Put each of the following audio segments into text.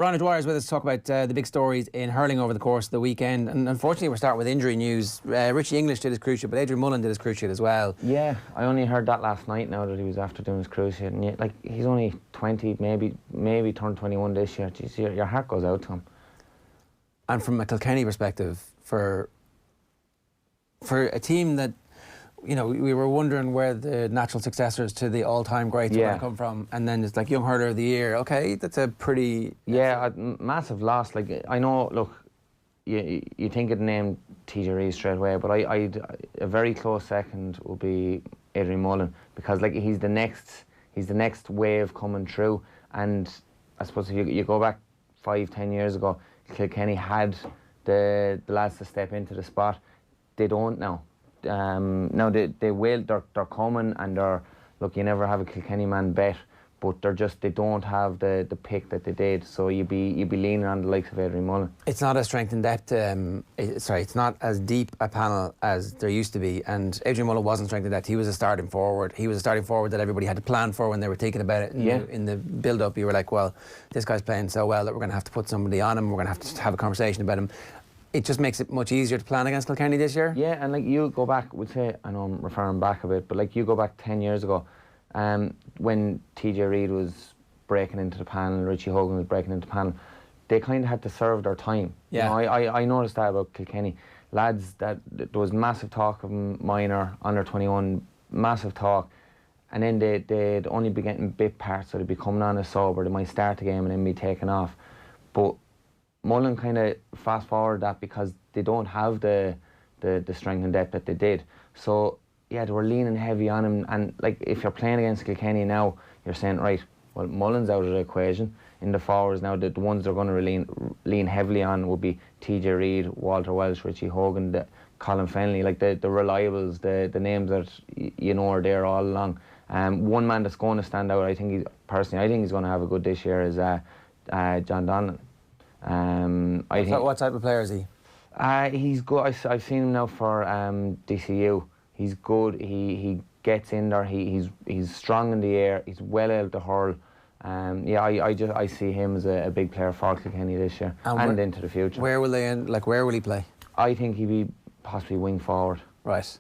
Ron Dwyer is with us to talk about the big stories in hurling over the course of the weekend. And unfortunately, we're starting with injury news. Richie English did his cruciate, but Adrian Mullen did his cruciate as well. Yeah, I only heard that last night now that he was after doing his cruciate. And yet, like, he's only 20, maybe turned 21 this year. Jeez, your heart goes out to him. And from a Kilkenny perspective, for a team that, you know, we were wondering where the natural successors to the all-time greats were going to come from, and then it's like Young Hurler of the Year. Okay, that's a pretty... Yeah, a massive loss. Like, I know, look, you think it'd name TJ Reid straight away, but a very close second would be Adrian Mullen, because like he's the next wave coming through. And I suppose if you go back 5-10 years ago, Kilkenny had the lads to step into the spot. They don't now. Now they will. They're coming, and look. You never have a Kilkenny man bet, but they don't have the pick that they did. So you'd be leaning on the likes of Adrian Mullen. It's not a strength in depth. It's not as deep a panel as there used to be. And Adrian Mullen wasn't strength in depth. He was a starting forward. He was a starting forward that everybody had to plan for when they were thinking about it. In the build-up, you were like, well, this guy's playing so well that we're going to have to put somebody on him. We're going to have a conversation about him. It just makes it much easier to plan against Kilkenny this year. Yeah, and like you go back, would say, I know I'm referring back a bit, but like you go back 10 years ago, when TJ Reid was breaking into the panel, Richie Hogan was breaking into the panel, they kind of had to serve their time. Yeah. You know, I noticed that about Kilkenny. Lads, there was massive talk of them, minor, under 21, massive talk, and then they'd only be getting bit parts, so they'd be coming on as sober, they might start the game and then be taken off. But Mullen kind of fast forward that because they don't have the strength and depth that they did. So yeah, they were leaning heavy on him, and like if you're playing against Kilkenny now, you're saying, right, well, Mullen's out of the equation. In the forwards now, the ones they're going to lean heavily on would be TJ Reid, Walter Welsh, Richie Hogan, Colin Fennelly, like the reliables, the names that you know are there all along. One man that's going to stand out, I think he's going to have a good this year, is John Donlan. What type of player is he? He's good. I've seen him now for DCU. He's good. He gets in there. He's strong in the air. He's well able to hurl. Yeah, I see him as a big player for Kilkenny this year and into the future. Where will they end? Like, where will he play? I think he'd be possibly wing forward. Right.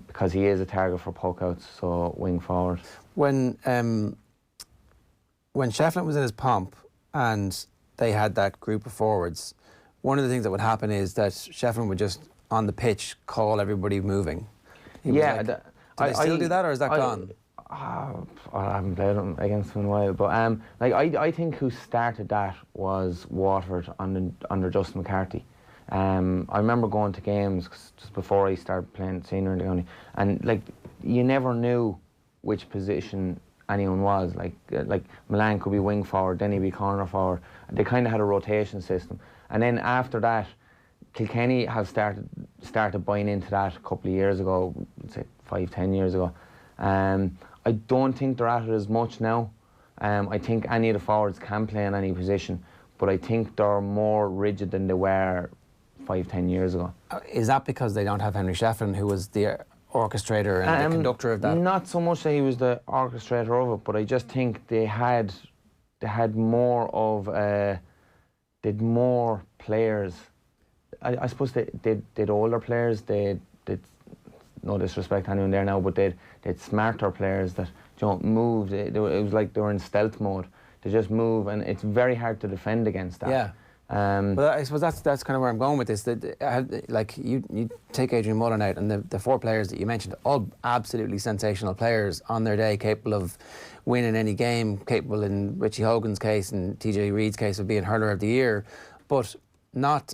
Because he is a target for pokeouts, so wing forward. When Shefflin was in his pomp and they had that group of forwards, one of the things that would happen is that Shefflin would just, on the pitch, call everybody moving. Yeah. Do they still do that, or is that gone? I haven't played against him in a while, but like I think who started that was Waterford under Justin McCarthy. I remember going to games just before I started playing senior in the county, and like you never knew which position anyone was. Like Milan could be wing forward, then he'd be corner forward. They kind of had a rotation system, and then after that, Kilkenny have started buying into that a couple of years ago, let's say 5-10 years ago. I don't think they're at it as much now. I think any of the forwards can play in any position, but I think they're more rigid than they were 5-10 years ago. Is that because they don't have Henry Shefflin, who was the orchestrator and the conductor of that? Not so much that he was the orchestrator of it, but I just think they had more of did more players. I suppose they did older players. They no disrespect to anyone there now, but they'd smarter players that don't move. It was like they were in stealth mode. They just move, and it's very hard to defend against that. Yeah. But I suppose that's kind of where I'm going with this. That like you take Adrian Mullen out, and the four players that you mentioned, all absolutely sensational players on their day, capable of winning any game, capable in Richie Hogan's case and TJ Reid's case of being hurler of the year, but not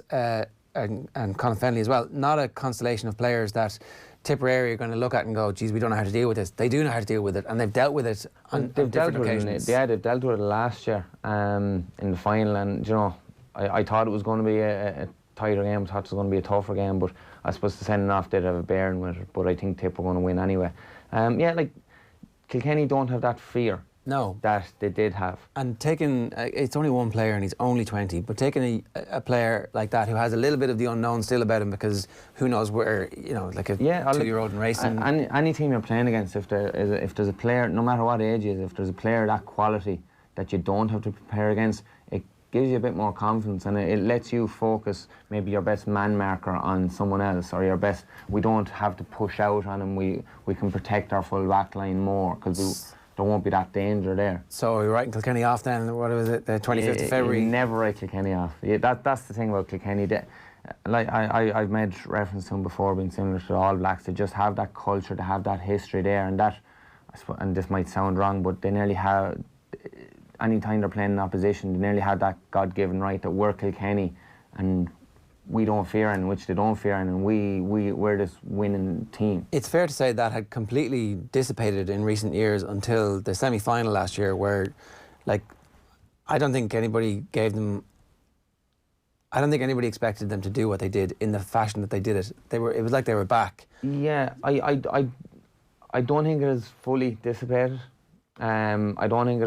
and Colin Fennelly as well, not a constellation of players that Tipperary are going to look at and go, geez, we don't know how to deal with this. They do know how to deal with it, and they've dealt with it on different occasions. They've dealt with it last year in the final, and you know, I thought it was going to be a tighter game. I thought it was going to be a tougher game, but I suppose the sending off did have a bearing with it. But I think Tip were going to win anyway. Yeah, like Kilkenny don't have that fear. No. That they did have. And taking, it's only one player and he's only 20, but taking a player like that who has a little bit of the unknown still about him, because who knows where, you know, like a 2-year-old in racing. Any team you're playing against, if there's a player, no matter what age he is, if there's a player that quality that you don't have to prepare against, it gives you a bit more confidence, and it lets you focus maybe your best man marker on someone else, or your best. We don't have to push out on him. We can protect our full back line more because there won't be that danger there. So we're writing Kilkenny off then. What was it? The 25th of February. You never write Kilkenny off. That's the thing about Kilkenny. Like I've made reference to him before, being similar to the All Blacks. They just have that culture, they have that history there, and that. And this might sound wrong, but they nearly have. Any time they're playing in opposition, they nearly have that God-given right that we're Kilkenny and we don't fear anyone, which they don't fear anyone, and we're this winning team. It's fair to say that had completely dissipated in recent years until the semi-final last year, where, like, I don't think anybody expected them to do what they did in the fashion that they did it. It was like they were back. Yeah, I don't think it has fully dissipated. I don't think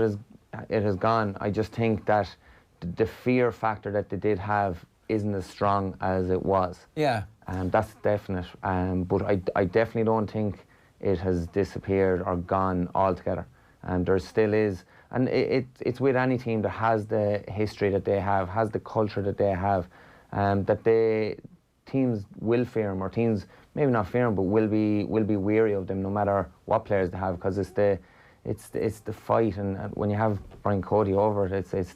it has gone. I just think that the fear factor that they did have isn't as strong as it was. Yeah. That's definite. But I definitely don't think it has disappeared or gone altogether. There still is, and it's with any team that has the history that they have, has the culture that they have, that teams will fear them, or teams maybe not fear them, but will be weary of them no matter what players they have, because it's the fight, and when you have Brian Cody over it, it's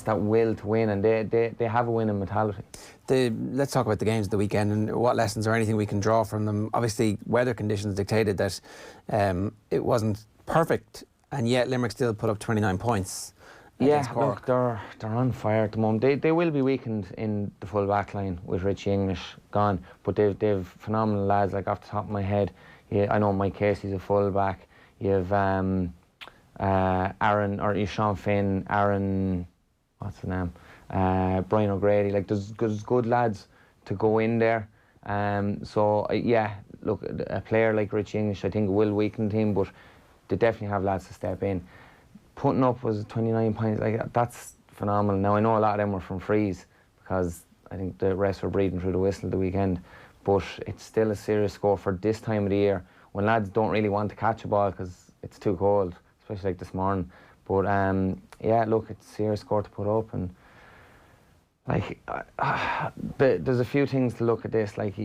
that will to win, and they have a winning mentality. Let's talk about the games of the weekend and what lessons or anything we can draw from them. Obviously, weather conditions dictated that it wasn't perfect, and yet Limerick still put up 29 points. Yeah, look, they're on fire at the moment. They will be weakened in the full back line with Richie English gone, but they've phenomenal lads. Like, off the top of my head, I know Mike Casey's a full back. You have Aaron, or Sean Finn, Aaron, what's the name? Brian O'Grady. Like, there's good lads to go in there. Yeah, look, a player like Richie English, I think, will weaken the team, but they definitely have lads to step in. Putting up was 29 points. Like, that's phenomenal. Now, I know a lot of them were from frees, because I think the rest were breathing through the whistle the weekend, but it's still a serious score for this time of the year, when lads don't really want to catch a ball because it's too cold, especially like this morning. But yeah, look, it's a serious score to put up, and like there's a few things to look at this. Like,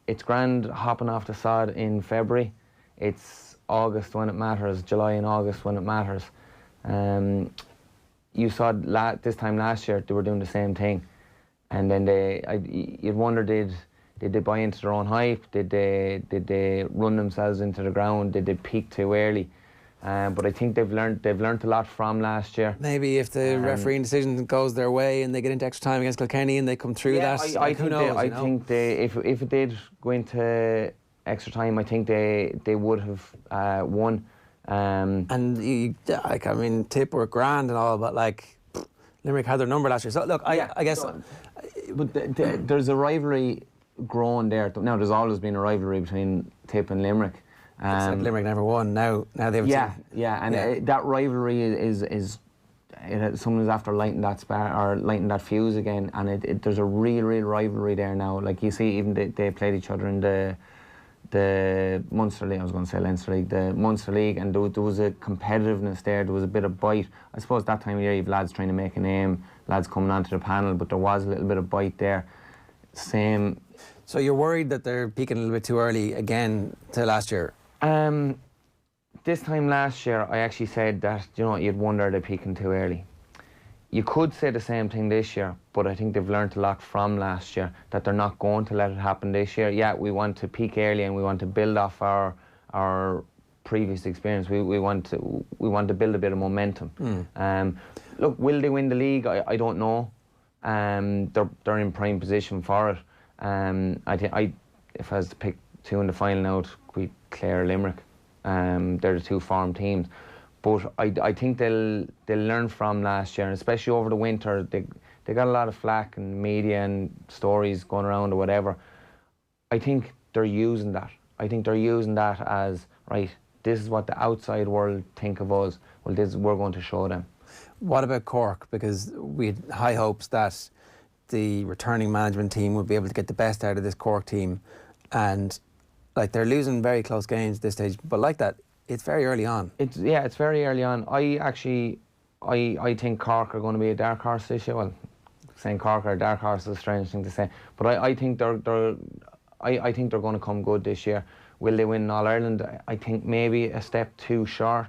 it's grand hopping off the sod in February. It's August when it matters, July and August when it matters. You saw this time last year they were doing the same thing, and then you'd wonder, did they buy into their own hype? Did they run themselves into the ground? Did they peak too early? But I think they've learned a lot from last year. Maybe if the refereeing decision goes their way and they get into extra time against Kilkenny and they come through that, who knows? I think if it did go into extra time, I think they would have won. And I mean, Tip were grand and all, but like, Limerick had their number last year. So look, I guess, but there's a rivalry grown there. Now, there's always been a rivalry between Tip and Limerick. Except Limerick never won. Now they have a team. That rivalry is someone's after lighting that spark or lighting that fuse again, and there's a real rivalry there now. Like, you see, even they played each other in the Munster League. I was going to say Leinster League, the Munster League, and there was a competitiveness there. There was a bit of bite. I suppose that time of year you've lads trying to make a name, lads coming onto the panel, but there was a little bit of bite there. Same. So you're worried that they're peaking a little bit too early again to last year? This time last year, I actually said that, you'd wonder they're peaking too early. You could say the same thing this year, but I think they've learned a lot from last year, that they're not going to let it happen this year. Yeah, we want to peak early and we want to build off our previous experience. We want to build a bit of momentum. Look, will they win the league? I don't know. They're in prime position for it. If I was to pick two in the final now, it could be Clare or Limerick. They're the two form teams. But I think they'll learn from last year, and especially over the winter, they got a lot of flack and media and stories going around or whatever. I think they're using that. I think they're using that as, right, this is what the outside world think of us. Well, we're going to show them. What about Cork? Because we had high hopes that the returning management team would be able to get the best out of this Cork team, and like, they're losing very close games at this stage, but like that, it's very early on. It's very early on. I actually I think Cork are going to be a dark horse this year. Well, saying Cork are a dark horse is a strange thing to say, but I think they're going to come good this year. Will they win All Ireland? I think maybe a step too short,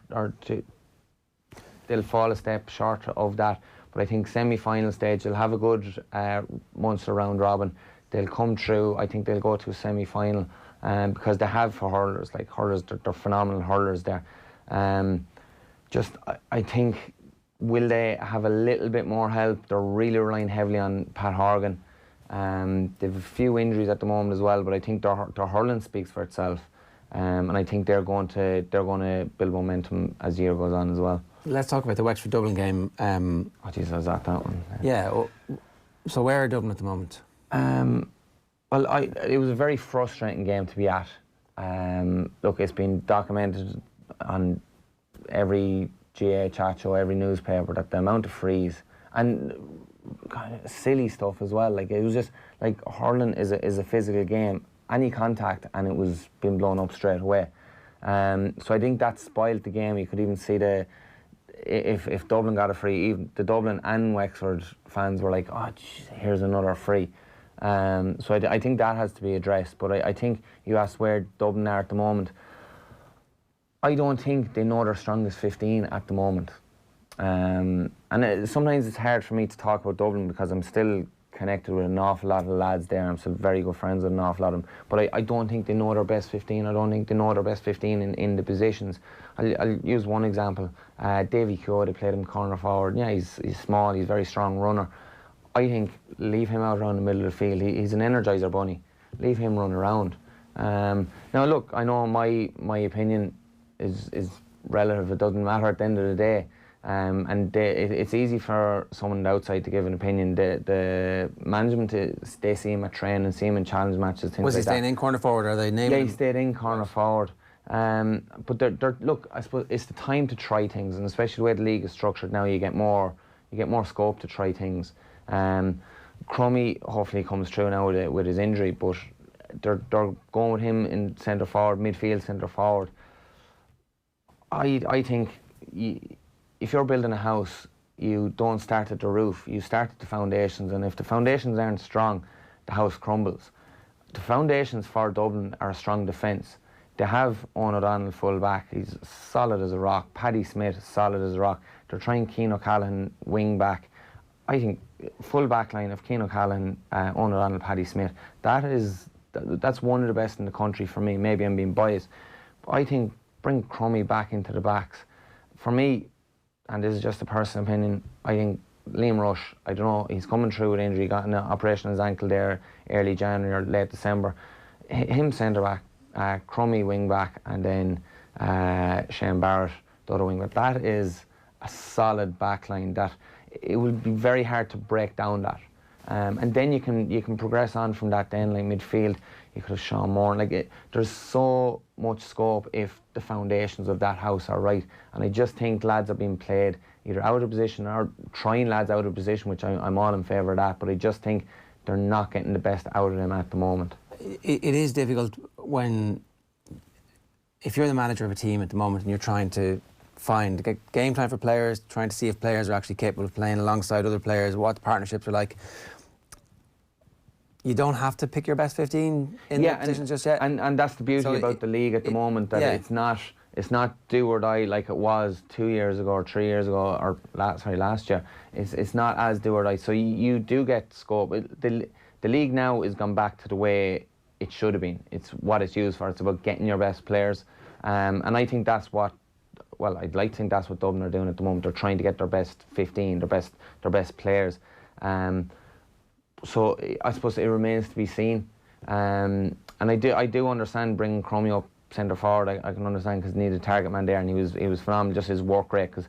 they'll fall a step short of that. But I think semi-final stage, they'll have a good Munster round robin. They'll come through. I think they'll go to a semi-final because they have for hurlers. Like hurlers, they're phenomenal hurlers there. I think, will they have a little bit more help? They're really relying heavily on Pat Horgan. They've a few injuries at the moment as well, but I think their hurling speaks for itself. And I think they're going to build momentum as the year goes on as well. Let's talk about the Wexford Dublin game. Oh jeez, I was at that one. Yeah. So where are Dublin at the moment? Well, it was a very frustrating game to be at. Look, it's been documented on every GA chat show, every newspaper, that the amount of frees and kind of silly stuff as well. Like, it was just like, hurling is a physical game. Any contact and it was being blown up straight away. So I think that spoiled the game. You could even see if Dublin got a free, even the Dublin and Wexford fans were like, oh, geez, here's another free. So I think that has to be addressed. But I think you asked where Dublin are at the moment. I don't think they know their strongest 15 at the moment. Sometimes it's hard for me to talk about Dublin because I'm still connected with an awful lot of lads there. I'm still very good friends with an awful lot of them. But I don't think they know their best 15. I don't think they know their best 15 in the positions. I'll use one example. Davy Keogh, they played him corner forward. Yeah, he's small, he's a very strong runner. I think leave him out around the middle of the field. He's an energizer bunny. Leave him run around. Now look, I know my opinion is relative. It doesn't matter at the end of the day. It's easy for someone on the outside to give an opinion. The management, they see him at training, see him in challenge matches, things like that. Was he staying in corner forward, or are they naming him? They stayed in corner forward. But look, I suppose it's the time to try things, and especially the way the league is structured now, you get more scope to try things. Crummy hopefully comes through now with his injury, but they're going with him in centre forward, midfield centre forward. I think if you're building a house, you don't start at the roof, you start at the foundations, and if the foundations aren't strong, the house crumbles. The foundations for Dublin are a strong defence. They have Owen O'Donnell full back, he's solid as a rock. Paddy Smith, solid as a rock. They're trying Cian O'Callaghan wing back. I think full back line of Cian O'Callaghan, Owen O'Donnell, Paddy Smith, that's one of the best in the country for me. Maybe I'm being biased, but I think bring Crummy back into the backs. For me, and this is just a personal opinion, I think Liam Rush, I don't know, he's coming through with injury, got an operation on his ankle there early January or late December. Him centre back, Crummy wing back, and then Shane Barrett, the other wing back. That is a solid back line that it would be very hard to break down that. And then you can progress on from that. Then like midfield, you could have Sean Moore. There's so much scope if the foundations of that house are right. And I just think lads are being played either out of position or trying lads out of position, which I'm all in favour of that. But I just think they're not getting the best out of them at the moment. It is difficult if you're the manager of a team at the moment and you're trying to get game time for players, trying to see if players are actually capable of playing alongside other players, what the partnerships are like. You don't have to pick your best 15 in the positions just yet. And that's the beauty about the league at the moment, that it's not do or die like it was 2 years ago or 3 years ago or last year. It's not as do or die. So you do get scope. The league now is gone back to the way it should have been. It's what it's used for. It's about getting your best players. And I think that's what, well, I'd like to think that's what Dublin are doing at the moment. They're trying to get their best 15, their best players. So I suppose it remains to be seen. And I do understand bringing Crummy up centre forward. I can understand because he needed a target man there, and he was phenomenal. Just his work rate, because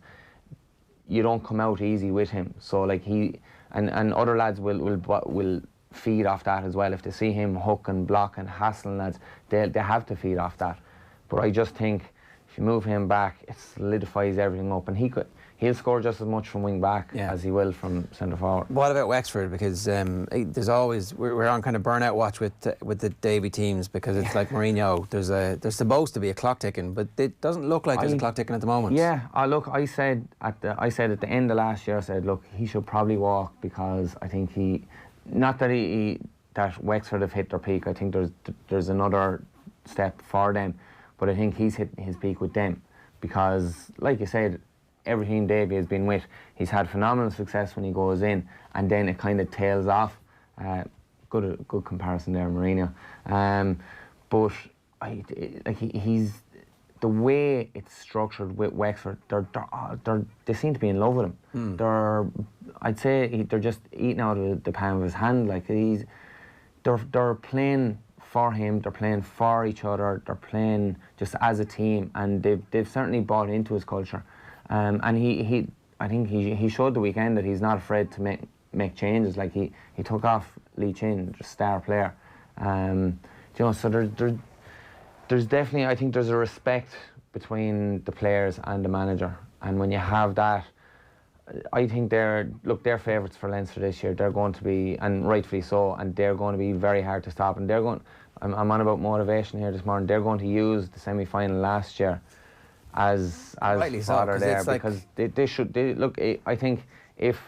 you don't come out easy with him. So like he and other lads will feed off that as well. If they see him hook and block and hassling lads, they have to feed off that. But I just think if you move him back, it solidifies everything up, and he he'll score just as much from wing back as he will from centre forward. What about Wexford? Because there's always we're on kind of burnout watch with the Davy teams, because it's like Mourinho. There's supposed to be a clock ticking, but it doesn't look like there's a clock ticking at the moment. Yeah, look, I said at the end of last year, I said, look, he should probably walk, because I think that Wexford have hit their peak. I think there's another step for them, but I think he's hit his peak with them, because, like you said, every team Davy has been with, he's had phenomenal success when he goes in, and then it kind of tails off. Good comparison there, Mourinho. But he's the way it's structured with Wexford. They seem to be in love with him. I'd say they're just eating out of the palm of his hand. Like they're playing for him. They're playing for each other. They're playing just as a team, and they've certainly bought into his culture. And I think he showed the weekend that he's not afraid to make changes. Like he took off Lee Chin, the star player. So there's definitely, I think there's a respect between the players and the manager, and when you have that, I think they're favourites for Leinster this year. They're going to be, and rightfully so, and they're going to be very hard to stop. And I'm on about motivation here this morning. They're going to use the semi-final last year as fodder there, because they should. I think if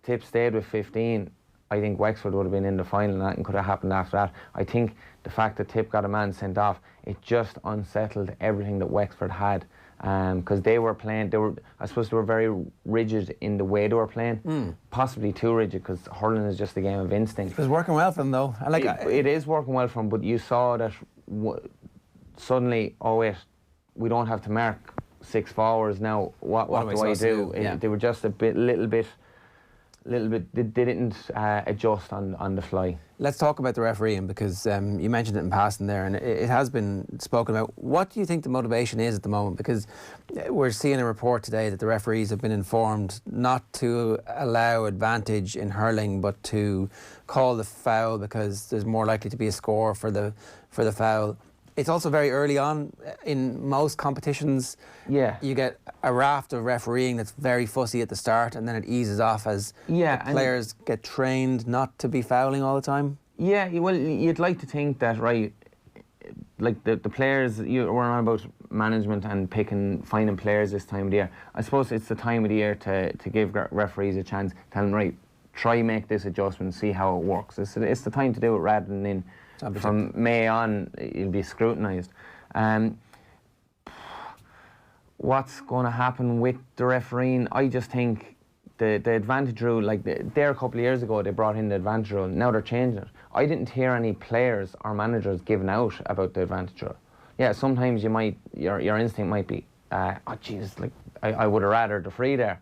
Tip stayed with 15, I think Wexford would have been in the final, and that could have happened after that. I think the fact that Tip got a man sent off, it just unsettled everything that Wexford had, because they were playing. I suppose they were very rigid in the way they were playing, possibly too rigid, because hurling is just a game of instinct. It was working well for them, though. It is working well for them, but you saw that suddenly, oh wait, we don't have to mark 6 forwards now. What do I do? They were just a little bit. They didn't adjust on the fly. Let's talk about the refereeing, because you mentioned it in passing there, and it has been spoken about. What do you think the motivation is at the moment? Because we're seeing a report today that the referees have been informed not to allow advantage in hurling, but to call the foul, because there's more likely to be a score for the foul. It's also very early on in most competitions. Yeah, you get a raft of refereeing that's very fussy at the start, and then it eases off as players get trained not to be fouling all the time. Yeah, well, you'd like to think that, right? Like the players, we're on about management and finding players this time of the year. I suppose it's the time of the year to give referees a chance. Tell them, right, try make this adjustment, see how it works. It's the time to do it, rather than from May on, it'll be scrutinised. What's going to happen with the refereeing? I just think the advantage rule, like there a couple of years ago, they brought in the advantage rule. Now they're changing it. I didn't hear any players or managers giving out about the advantage rule. Yeah, sometimes your instinct might be, oh Jesus, like I would have rather the free there,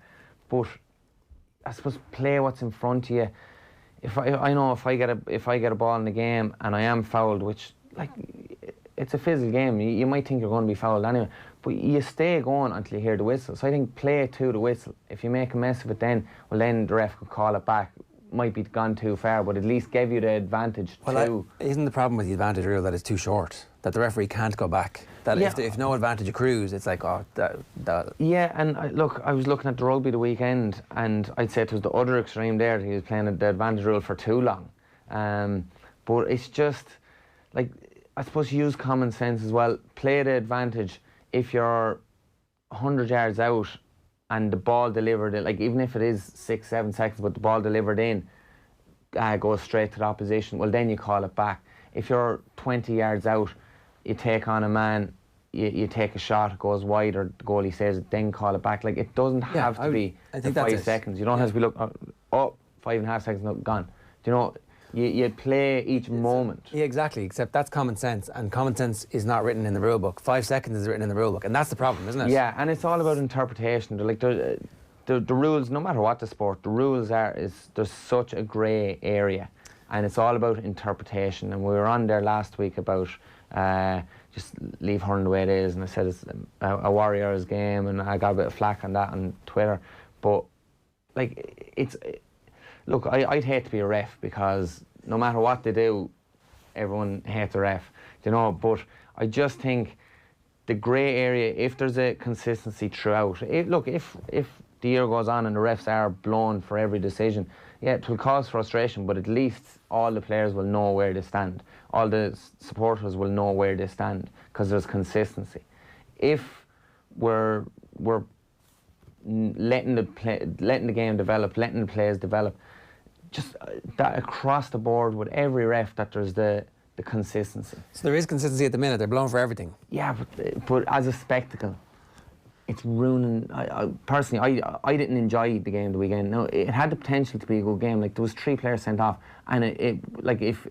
but I suppose play what's in front of you. If I get a ball in the game and I am fouled, which, like, it's a physical game, you might think you're going to be fouled anyway, but you stay going until you hear the whistle. So I think play to the whistle. If you make a mess of it, then the ref could call it back. Might be gone too far, but at least give you the advantage too. Isn't the problem with the advantage rule that it's too short? That the referee can't go back? That if no advantage accrues, it's like, oh, that. Yeah, and I was looking at the rugby the weekend, and I'd say it was the other extreme there. He was playing the advantage rule for too long. But it's just, like, I suppose use common sense as well. Play the advantage if you're 100 yards out and the ball delivered, like, even if it is 6-7 seconds, but the ball delivered in goes straight to the opposition, well, then you call it back. If you're 20 yards out, you take on a man, you take a shot, it goes wide, or the goalie says it, then call it back. Like, it doesn't have to be 5 seconds. You don't have to be 5.5 seconds, no, gone. Do you know? You play each moment. Yeah, exactly, except that's common sense, and common sense is not written in the rule book. 5 seconds is written in the rule book, and that's the problem, isn't it? Yeah, and it's all about interpretation. Like, the rules, no matter what the sport, the rules there's such a grey area, and it's all about interpretation. And we were on there last week about just leave hurling the way it is, and I said it's a Warriors game, and I got a bit of flack on that on Twitter. But, like, look, I'd hate to be a ref, because no matter what they do, everyone hates a ref, you know. But I just think the grey area, if there's a consistency throughout, if the year goes on and the refs are blown for every decision, yeah, it will cause frustration, but at least all the players will know where they stand. All the supporters will know where they stand because there's consistency. If we're letting the game develop, letting the players develop, just that across the board with every ref, that there's the consistency. So there is consistency at the minute. They're blown for everything. Yeah, but as a spectacle, it's ruining. Personally, I didn't enjoy the game the weekend. No, it had the potential to be a good game. Like, there was 3 players sent off, and like if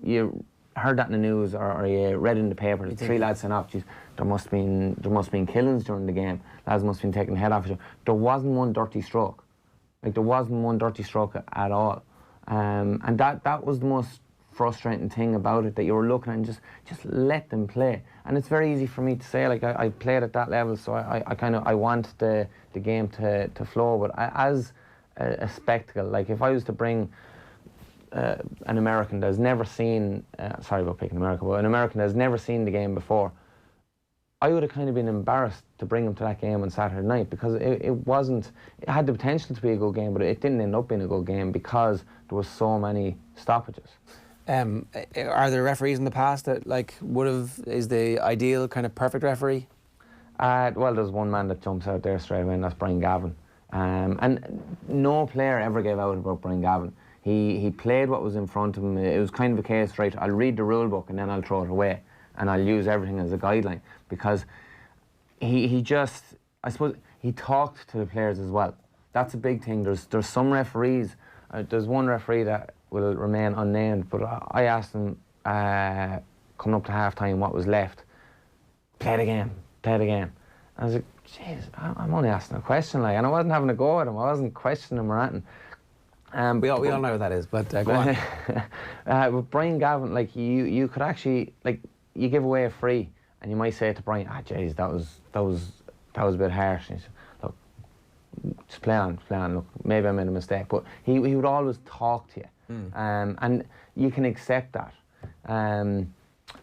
you heard that in the news or you read it in the paper, 3 lads sent off. Geez, there must have been killings during the game. Lads must have been taking the head off each other. There wasn't one dirty stroke. Like, there wasn't one dirty stroke at all. And that was the most frustrating thing about it, that you were looking at and just let them play. And it's very easy for me to say, like, I played at that level, so I want the game to flow. But as a spectacle, like, if I was to bring an American that's never seen, sorry about picking America, but an American that's never seen the game before, I would have kind of been embarrassed to bring him to that game on Saturday night, because it had the potential to be a good game, but it didn't end up being a good game because there was so many stoppages. Are there referees in the past that, like, is the ideal kind of perfect referee? Well, there's one man that jumps out there straight away, and that's Brian Gavin. And no player ever gave out about Brian Gavin. He played what was in front of him. It was kind of a case, right, I'll read the rule book and then I'll throw it away, and I'll use everything as a guideline, because he just, I suppose, he talked to the players as well. That's a big thing. There's some referees, there's one referee that will remain unnamed, but I asked him coming up to half-time what was left. Play the game. I was like, jeez, I'm only asking a question, like, and I wasn't having a go at him. I wasn't questioning him or anything. We all know what that is, but go on. With Brian Gavin, like, you could actually, like, you give away a free, and you might say to Brian, jeez, that was a bit harsh. And he said, look, just play on. Look, maybe I made a mistake, but he would always talk to you. And you can accept that.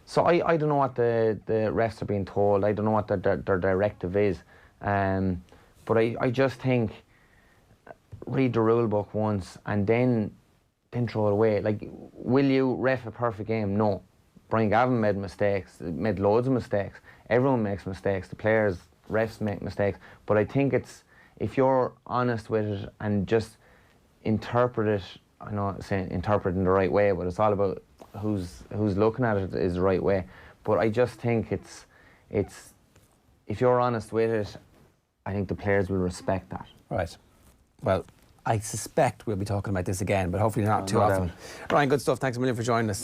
So I don't know what the refs are being told. I don't know what their directive is. But I just think, read the rule book once and then throw it away. Like, will you ref a perfect game? No. Brian Gavin made mistakes, made loads of mistakes. Everyone makes mistakes. The players, refs make mistakes. But I think it's, if you're honest with it and just interpret it, I know saying interpret in the right way, but it's all about who's looking at it is the right way. But I just think it's if you're honest with it, I think the players will respect that. Right. Well, I suspect we'll be talking about this again, but hopefully not too often. Ryan, good stuff. Thanks a million for joining us.